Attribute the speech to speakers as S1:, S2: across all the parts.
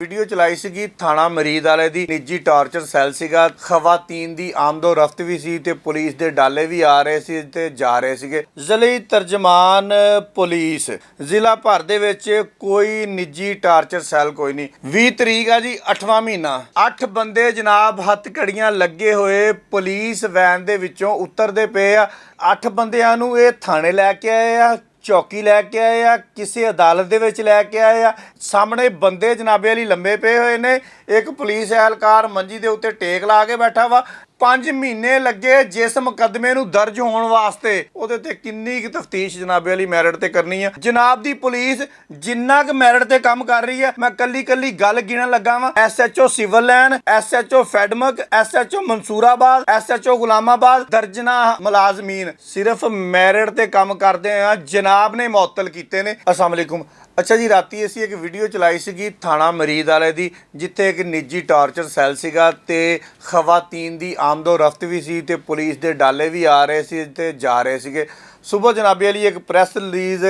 S1: Video चलाई सी थाना मरीद वाले दी निजी टॉर्चर सैल सीगा खवातीन दी आमदो रफ्त भी सी ते पुलिस दे डाले भी आ रहे सी ते जा रहे सीगे। ज़िले तरजमान पुलिस जिला भर दे विच कोई निजी टॉर्चर सैल कोई नहीं। 20 तरीक है जी 8वां महीना 8 बंदे जनाब हथकड़ियां लगे हुए पुलिस वैन दे विचों उतरदे पे आ। 8 बंदियां नूं इह थाणे लैके आए आ, चौकी लैके आए आ, किसी अदालत दे विच लैके आए आ। सामने बंदे जनाबे अली लंबे पे हुए ने, एक पुलिस एहलकार मंजी दे उत्ते टेक ला के बैठा वा। 5 महीने लगे जिस मुकदमे नूं दर्ज होने वास्ते उहदे ते किन्नी की तफ्तीश जनाबे अली मैरिट ते करनी है। जनाब दी पुलिस जिन्ना क मैरिट ते काम कर रही है, मैं कली कली गल गिणन लगा वां। SHO सिविल लाइन, SHO फैडमक, SHO मंसूराबाद, SHO गुलामाबाद, दर्जना मुलाजमीन सिर्फ मैरिट ते काम करते हैं जनाब ने मुअत्तल कीते ने। अस्सलाम वालेकुम। अच्छा जी, राती असीं एक वीडियो चलाई सी थाना मरीद वाले दी, जिथे एक निजी टॉर्चर सैल सीगा ते खवातीन दी आमदो रफ्त भी सी ते पुलिस दे डाले भी आ रहे सी ते जा रहे सीगे। सुबह जनाबे अली एक प्रैस रिलीज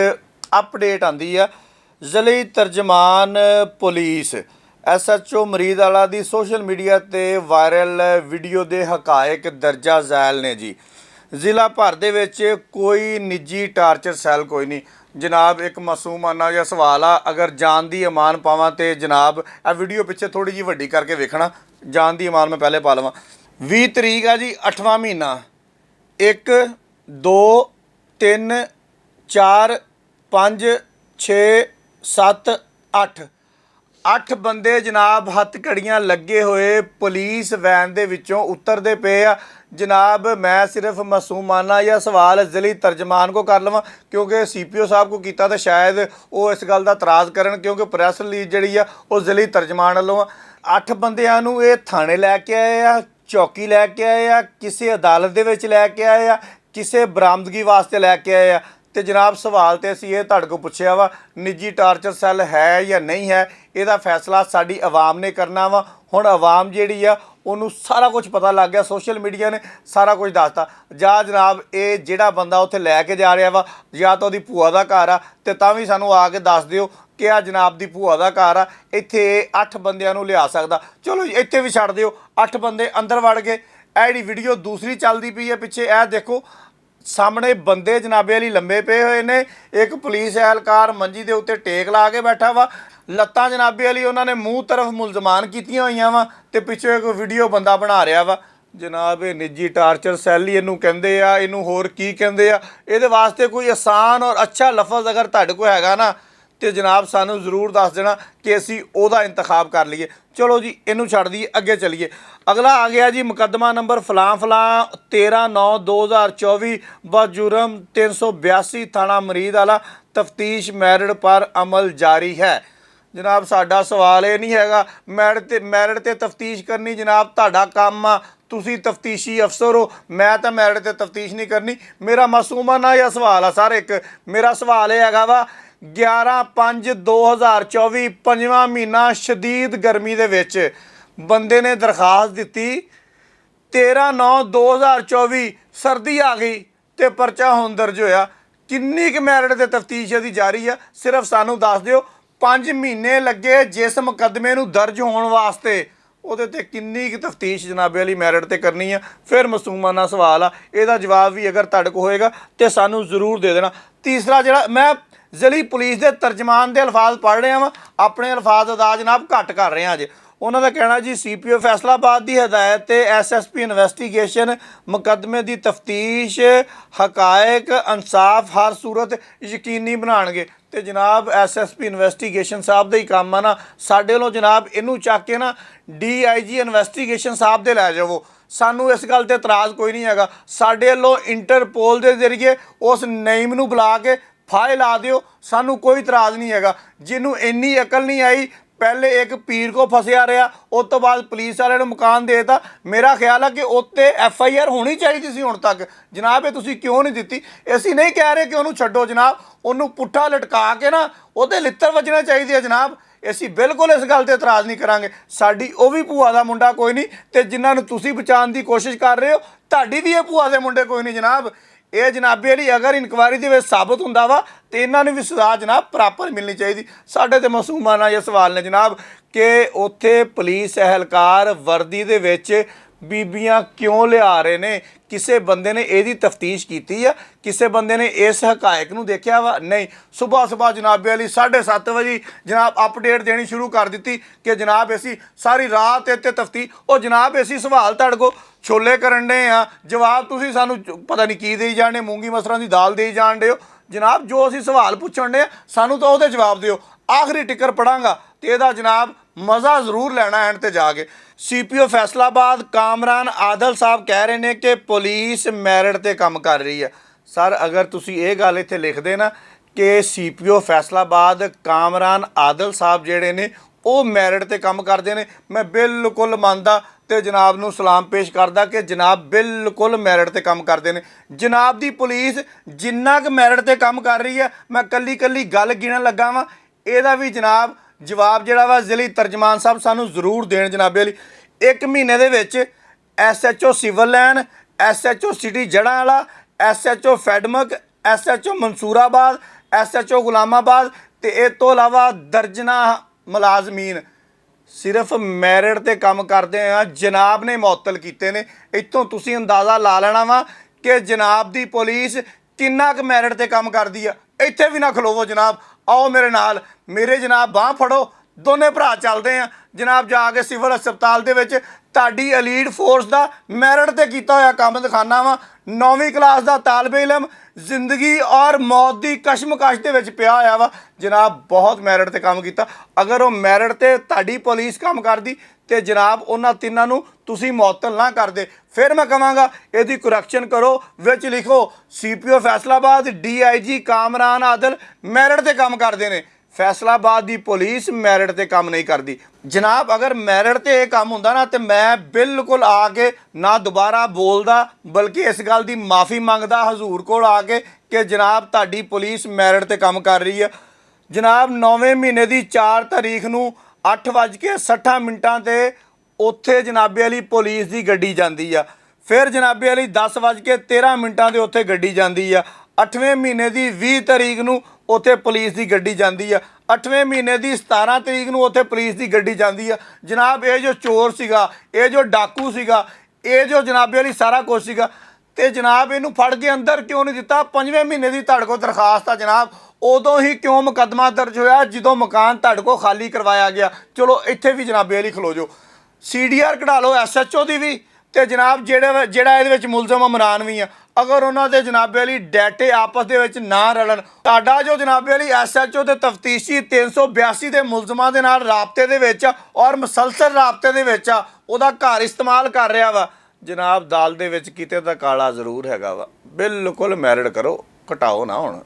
S1: अपडेट आंदी है। ज़िले तरजमान पुलिस SHO मरीद वाला दी सोशल मीडिया ते वायरल वीडियो दे हकायक दर्जा झैल ने जी। जिला भर दे विच कोई निजी टार्चर सैल कोई नहीं। जनाब एक मासूमाना जिहा सवाल आ, अगर जान दी अमान पावां तो जनाब आ वीडियो पिछे थोड़ी जी वड्डी करके वेखना, जान दी अमान मैं पहले पा लवां। 20 तरीक है जी 8वां महीना 1 2 3 4 5 6 7 8 बंदे जनाब हथकड़ियां लगे हुए पुलिस वैन दे विचों उतरदे पे आ। जनाब मैं सिर्फ मासूमाना या सवाल ज़िले तर्जमान को कर लवां, क्योंकि CPO साहब को किया तो शायद वो इस गल का इतराज़ करन, क्योंकि प्रैस रिलीज जी वो ज़िले तर्जमान वालों 8 बंदियां नूं इह थाणे लैके आए आ, चौकी लैके आए आ, किसी अदालत दे विच लैके आए आ, किसी बरामदगी वास्ते लैके आए आ। तो जनाब सवाल तो असीं तुहाडे कोल पुछया वा, निजी टार्चर सैल है या नहीं है, इहदा फैसला साडी आवाम ने करना वा। हुण आवाम जिहड़ी आ उहनूं सारा कुछ पता लग गया, सोशल मीडिया ने सारा कुछ दसता। जा जनाब ये जिहड़ा बंदा उत्थे लैके जा रहा वा या तो उहदी भूआ दा घर आ, ते तां वी सानूं आके दस दिओ कि आ जनाब दी भूआ दा घर आ, इत्थे 8 बंदियां नूं लिया सकदा। चलो इत्थे भी छड्ड दिओ, 8 बंदे अंदर वड़ गए। ਇਹ ਜਿਹੜੀ ਵੀਡੀਓ दूसरी चलती पई है पिछे, ਇਹ देखो सामने बंदे जनाबे अली लंबे पे हुए ने, एक पुलिस एहलकार मंजी दे उत्ते टेक ला के बैठा वा। लत्तां जनाबे अली उन्होंने मूँह तरफ मुलजमान कीतियां होईयां वा ते पिछे एक वीडियो बंदा बना रहा वा। जनाब ये निजी टार्चर सैल ही इनू कहंदे आ, इनू होर की कहंदे आ। इहदे वास्ते कोई आसान और अच्छा लफज अगर तुहाडे कोल हैगा ना तो जनाब सानू जरूर दस देना कि असी ओहदा इंतखाब कर लीए। चलो जी इनू छड्ड दईए, अगे चलीए। अगला आ गया जी मुकदमा नंबर फलां फलां 13/9/2024 बजुर्म 382 थाना मरीद वाला, तफ्तीश मैरिट पर अमल जारी है। जनाब साडा सवाल ये नहीं हैगा मैरिट ते तफ्तीश करनी, जनाब तुहाडा काम आ, तुसी तफ्तीशी अफसर हो, मैं तो मैरिट ते तफ्तीश नहीं करनी। मेरा मासूमाना या सवाल आ सर, एक मेरा सवाल ये हैगा वा 11/5/2024 5वां महीना शदीद गर्मी दे विच बंदे ने दरखास्त दिती, 13/9/2024 सर्दी आ गई तो परचा हुण दर्ज होया। किन्नी क मैरिट ते तफ्तीश इहदी जारी है, सिर्फ सानू दस दिओ। 5 महीने लगे जिस मुकदमे नूं दर्ज होने वास्ते, ਉਹਦੇ ਤੇ ਕਿੰਨੀ की तफ्तीश जनाबे अली मैरिट ते करनी है। फिर मासूमाना सवाल आ, ਇਹਦਾ जवाब भी अगर तुहाडे कोल होएगा तो सानू जरूर दे देना। तीसरा जिहड़ा मैं ज़िली पुलिस के तर्जमान के अल्फाज पढ़ रहा वा, अपने अल्फाज अदा जनाब घट कर रहे हैं अज। उन्होंने कहना जी CPO फैसलाबाद की हदायत ते SSP इन्वेस्टिगेशन मुकदमे की तफ्तीश हकायक इंसाफ हर सूरत यकीनी बनाएंगे। तो जनाब SSP इन्वेस्टिगेशन साहब का ही काम है ना, साढ़े वालों जनाब इनू चक के ना DIG इन्वेस्टिगेशन साहब दे लै जावो। सानू इस गल ते इतराज़ कोई नहीं है। साढ़े वालों इंटरपोल के जरिए उस नईम नू बुला के फाइल ला दिओ, सानू कोई इतराज़ नहीं है। जिन्हों इन्नी अकल नहीं आई, पहले एक पीर को फसिया रहा, उस तो बाद पुलिस वाले मकान देता। मेरा ख्याल है कि उत्ते FIR होनी चाहिए सी हुण तक। जनाब ये तुसीं क्यों नहीं दिती? असीं नहीं कह रहे कि उन्होंने छड्डो जनाब, उन्होंने पुट्ठा लटका के ना उहदे लित्तर वजने चाहिए जनाब। असीं बिल्कुल इस गल ते इतराज़ नहीं करांगे। साडी वो भी भूआ दा मुंडा कोई नहीं, ते जिन्हां नूं तुसीं बचाउण दी कोशिश कर रहे हो तुहाडी भी ये भूआ दे मुंडे कोई नहीं जनाब। ਇਹ ਜਨਾਬੇ ਲਈ ਅਗਰ ਇਨਕੁਆਇਰੀ ਦੇ ਵਿੱਚ ਸਾਬਤ ਹੁੰਦਾ ਵਾ ਤੇ ਇਹਨਾਂ ਨੂੰ ਵੀ ਸਜ਼ਾ ਜਨਾਬ ਪ੍ਰਾਪਰ ਮਿਲਣੀ ਚਾਹੀਦੀ। ਸਾਡੇ ਤੇ ਮਾਸੂਮਾਂ ਨਾਲ ਇਹ ਸਵਾਲ ਨੇ ਜਨਾਬ ਕਿ ਉੱਥੇ ਪੁਲਿਸ ਅਹਿਲਕਾਰ ਵਰਦੀ ਦੇ ਵਿੱਚ ਬੀਬੀਆਂ ਕਿਉਂ ਲਿਆ ਰਹੇ ਨੇ? ਕਿਸੇ ਬੰਦੇ ਨੇ ਇਹਦੀ ਤਫਤੀਸ਼ ਕੀਤੀ ਆ? ਕਿਸੇ ਬੰਦੇ ਨੇ ਇਸ ਹਕਾਇਕ ਨੂੰ ਦੇਖਿਆ ਵਾ? ਨਹੀਂ। ਸੁਬਾਹ ਜਨਾਬੇ ਵਾਲੀ 7:30 ਵਜੇ ਜਨਾਬ ਅਪਡੇਟ ਦੇਣੀ ਸ਼ੁਰੂ ਕਰ ਦਿੱਤੀ ਕਿ ਜਨਾਬ ਅਸੀਂ ਸਾਰੀ ਰਾਤ ਇੱਥੇ ਤਫਤੀਸ਼। ਉਹ ਜਨਾਬ ਅਸੀਂ ਸਵਾਲ ਤੁਹਾਡੇ ਕੋਲ ਛੋਲੇ ਕਰਨ ਡੇ ਆ, ਜਵਾਬ ਤੁਸੀਂ ਸਾਨੂੰ ਪਤਾ ਨਹੀਂ ਕੀ ਦੇਈ ਜਾਣੇ, ਮੂੰਗੀ ਮਸਰਾਂ ਦੀ ਦਾਲ ਦੇਈ ਜਾਣ ਡੇ ਹੋ। ਜਨਾਬ ਜੋ ਅਸੀਂ ਸਵਾਲ ਪੁੱਛਣ ਡੇ ਆ ਸਾਨੂੰ ਤਾਂ ਉਹਦੇ ਜਵਾਬ ਦਿਓ। ਆਖਰੀ ਟਿੱਕਰ ਪੜਾਂਗਾ ਤੇ ਇਹਦਾ ਜਨਾਬ ਮਜ਼ਾ ਜ਼ਰੂਰ ਲੈਣਾ ਐਂਡ ਤੇ ਜਾ ਕੇ। CPO ਫੈਸਲਾਬਾਦ ਕਾਮਰਾਨ ਆਦਲ ਸਾਹਿਬ ਕਹਿ ਰਹੇ ਨੇ ਕਿ ਪੁਲਿਸ ਮੈਰਿਟ ਤੇ ਕੰਮ ਕਰ ਰਹੀ ਹੈ। ਸਰ ਅਗਰ ਤੁਸੀਂ ਇਹ ਗੱਲ ਇੱਥੇ ਲਿਖਦੇ ਨਾ ਕਿ CPO ਫੈਸਲਾਬਾਦ ਕਾਮਰਾਨ ਆਦਲ ਸਾਹਿਬ ਜਿਹੜੇ ਨੇ ਉਹ ਮੈਰਿਟ ਤੇ ਕੰਮ ਕਰਦੇ ਨੇ, ਮੈਂ ਬਿਲਕੁਲ ਮੰਨਦਾ ਤੇ ਜਨਾਬ ਨੂੰ ਸਲਾਮ ਪੇਸ਼ ਕਰਦਾ ਕਿ ਜਨਾਬ ਬਿਲਕੁਲ ਮੈਰਿਟ ਤੇ ਕੰਮ ਕਰਦੇ ਨੇ। ਜਨਾਬ ਦੀ ਪੁਲਿਸ ਜਿੰਨਾ ਕੁ ਮੈਰਿਟ ਤੇ ਕੰਮ ਕਰ ਰਹੀ ਹੈ, ਮੈਂ ਕੱਲੀ ਗੱਲ ਗਿਣਨ ਲੱਗਾ ਵਾਂ, ਇਹਦਾ ਵੀ ਜਨਾਬ ਜਵਾਬ ਜਿਹੜਾ ਵਾ ਜ਼ਿਲ੍ਹੀ ਤਰਜਮਾਨ ਸਾਹਿਬ ਸਾਨੂੰ ਜ਼ਰੂਰ ਦੇਣ ਜਨਾਬੇ ਲਈ। 1 ਮਹੀਨੇ ਦੇ ਵਿੱਚ SHO civil line, SHO city ਜੜ੍ਹਾਂ ਵਾਲਾ, SHO ਫੈਡਮਕ, SHO ਮਨਸੂਰਾਬਾਦ, SHO ਗੁਲਾਮਾਬਾਦ ਤੇ ਇਹ ਤੋਂ ਇਲਾਵਾ ਦਰਜਨਾਂ ਮੁਲਾਜ਼ਮੀਨ ਸਿਰਫ ਮੈਰਿਟ ਤੇ ਕੰਮ ਕਰਦੇ ਆ ਜਨਾਬ ਨੇ ਮੁਅੱਤਲ ਕੀਤੇ ਨੇ। ਇੱਥੋਂ ਤੁਸੀਂ ਅੰਦਾਜ਼ਾ ਲਾ ਲੈਣਾ ਵਾ ਕਿ ਜਨਾਬ ਦੀ ਪੁਲਿਸ ਕਿੰਨਾ ਕੁ ਮੈਰਿਟ ਤੇ ਕੰਮ ਕਰਦੀ ਆ। ਇੱਥੇ ਵੀ ਨਾ ਖਲੋਵੋ ਜਨਾਬ, ਆਓ ਮੇਰੇ ਨਾਲ, ਮੇਰੇ ਜਨਾਬ ਬਾਂਹ ਫੜੋ, ਦੋਨੇ ਭਰਾ ਚੱਲਦੇ ਆ ਜਨਾਬ ਜਾ ਕੇ ਸਿਵਲ ਹਸਪਤਾਲ ਦੇ ਵਿੱਚ ਤੁਹਾਡੀ ਐਲੀਟ ਫੋਰਸ ਦਾ ਮੈਰਿਟ ਤੇ ਕੀਤਾ ਹੋਇਆ ਕੰਮ ਦਿਖਾਣਾ ਵਾ। 9ਵੀਂ ਕਲਾਸ ਦਾ ਤਾਲਬ ਇਲਮ ਜ਼ਿੰਦਗੀ ਔਰ ਮੌਤ ਦੀ ਕਸ਼ਮਕਸ਼ ਦੇ ਵਿੱਚ ਪਿਆ ਹੋਇਆ ਵਾ ਜਨਾਬ, ਬਹੁਤ ਮੈਰਿਟ ਤੇ ਕੰਮ ਕੀਤਾ। ਅਗਰ ਉਹ ਮੈਰਿਟ ਤੇ ਤੁਹਾਡੀ ਪੁਲਿਸ ਕੰਮ ਕਰਦੀ ਤੇ ਜਨਾਬ ਉਹਨਾਂ ਤਿੰਨਾਂ ਨੂੰ ਤੁਸੀਂ ਮੁਅੱਤਲ ਨਾ ਕਰਦੇ, ਫਿਰ ਮੈਂ ਕਹਾਂਗਾ ਇਹਦੀ ਕਰੈਕਸ਼ਨ ਕਰੋ, ਵਿੱਚ ਲਿਖੋ CPO Faisalabad DIG Kamran ਆਦਲ merit ਤੇ ਕੰਮ ਕਰਦੇ ਨੇ, ਫੈਸਲਾਬਾਦ ਦੀ ਪੁਲਿਸ ਮੈਰਿਟ ਤੇ ਕੰਮ ਨਹੀਂ ਕਰਦੀ। ਜਨਾਬ ਅਗਰ ਮੈਰਿਟ ਤੇ ਇਹ ਕੰਮ ਹੁੰਦਾ ਨਾ ਤੇ ਮੈਂ ਬਿਲਕੁਲ ਆ ਕੇ ਨਾ ਦੁਬਾਰਾ ਬੋਲਦਾ, ਬਲਕਿ ਇਸ ਗੱਲ ਦੀ ਮਾਫੀ ਮੰਗਦਾ ਹਜ਼ੂਰ ਕੋਲ ਆ ਕੇ ਕਿ ਜਨਾਬ ਤੁਹਾਡੀ ਪੁਲਿਸ ਮੈਰਿਟ ਤੇ ਕੰਮ ਕਰ ਰਹੀ ਆ। ਜਨਾਬ 9ਵੇਂ ਮਹੀਨੇ ਦੀ 4 ਤਾਰੀਖ ਨੂੰ 8:60 ਤੇ ਉੱਥੇ ਜਨਾਬੇ ਵਾਲੀ ਪੁਲਿਸ ਦੀ ਗੱਡੀ ਜਾਂਦੀ ਆ। ਫਿਰ ਜਨਾਬੇ ਵਾਲੀ 10:13 ਤੇ ਉੱਥੇ ਗੱਡੀ ਜਾਂਦੀ ਆ। 8ਵੇਂ ਮਹੀਨੇ ਦੀ 20 ਤਾਰੀਖ ਨੂੰ ਉੱਥੇ ਪੁਲਿਸ ਦੀ ਗੱਡੀ ਜਾਂਦੀ ਆ। 8ਵੇਂ ਮਹੀਨੇ ਦੀ 17 ਤਰੀਕ ਨੂੰ ਉੱਥੇ ਪੁਲਿਸ ਦੀ ਗੱਡੀ ਜਾਂਦੀ ਆ। ਜਨਾਬ ਇਹ ਜੋ ਚੋਰ ਸੀਗਾ, ਇਹ ਜੋ ਡਾਕੂ ਸੀਗਾ, ਇਹ ਜੋ ਜਨਾਬੇ ਵਾਲੀ ਸਾਰਾ ਕੁਝ ਸੀਗਾ, ਤੇ ਜਨਾਬ ਇਹਨੂੰ ਫੜ ਕੇ ਅੰਦਰ ਕਿਉਂ ਨਹੀਂ ਦਿੱਤਾ? 5ਵੇਂ ਮਹੀਨੇ ਦੀ ਤੁਹਾਡੇ ਕੋਲ ਦਰਖਾਸਤ ਆ ਜਨਾਬ, ਉਦੋਂ ਹੀ ਕਿਉਂ ਮੁਕੱਦਮਾ ਦਰਜ ਹੋਇਆ ਜਦੋਂ ਮਕਾਨ ਤੁਹਾਡੇ ਕੋਲ ਖਾਲੀ ਕਰਵਾਇਆ ਗਿਆ? ਚਲੋ ਇੱਥੇ ਵੀ ਜਨਾਬੇ ਵਾਲੀ ਖਲੋ ਜਾਓ, CDR ਕਢਾ ਲਓ SHO ਦੀ ਵੀ, ਤੇ ਜਨਾਬ ਜਿਹੜਾ ਇਹਦੇ ਵਿੱਚ ਮੁਲਜ਼ਮ ਇਮਰਾਨ ਵੀ ਆ, ਅਗਰ ਉਹਨਾਂ ਦੇ ਜਨਾਬੇ ਵਾਲੀ ਡਾਟੇ ਆਪਸ ਦੇ ਵਿੱਚ ਨਾ ਰਲਣ, ਤੁਹਾਡਾ ਜੋ ਜਨਾਬੇ ਵਾਲੀ SHO ਤੇ ਤਫਤੀਸ਼ੀ 382 ਦੇ ਮੁਲਜ਼ਮਾਂ ਦੇ ਨਾਲ ਰਾਬਤੇ ਦੇ ਵਿੱਚ ਔਰ ਮੁਸਲਸਲ ਰਾਬਤੇ ਦੇ ਵਿੱਚ ਆ, ਉਹਦਾ ਘਰ ਇਸਤੇਮਾਲ ਕਰ ਰਿਹਾ ਵਾ ਜਨਾਬ, ਦਾਲ ਦੇ ਵਿੱਚ ਕਿਤੇ ਤਾਂ ਕਾਲਾ ਜ਼ਰੂਰ ਹੈਗਾ ਵਾ। ਬਿਲਕੁਲ ਮੈਰਿਟ ਕਰੋ, ਘਟਾਓ ਨਾ ਹੁਣ।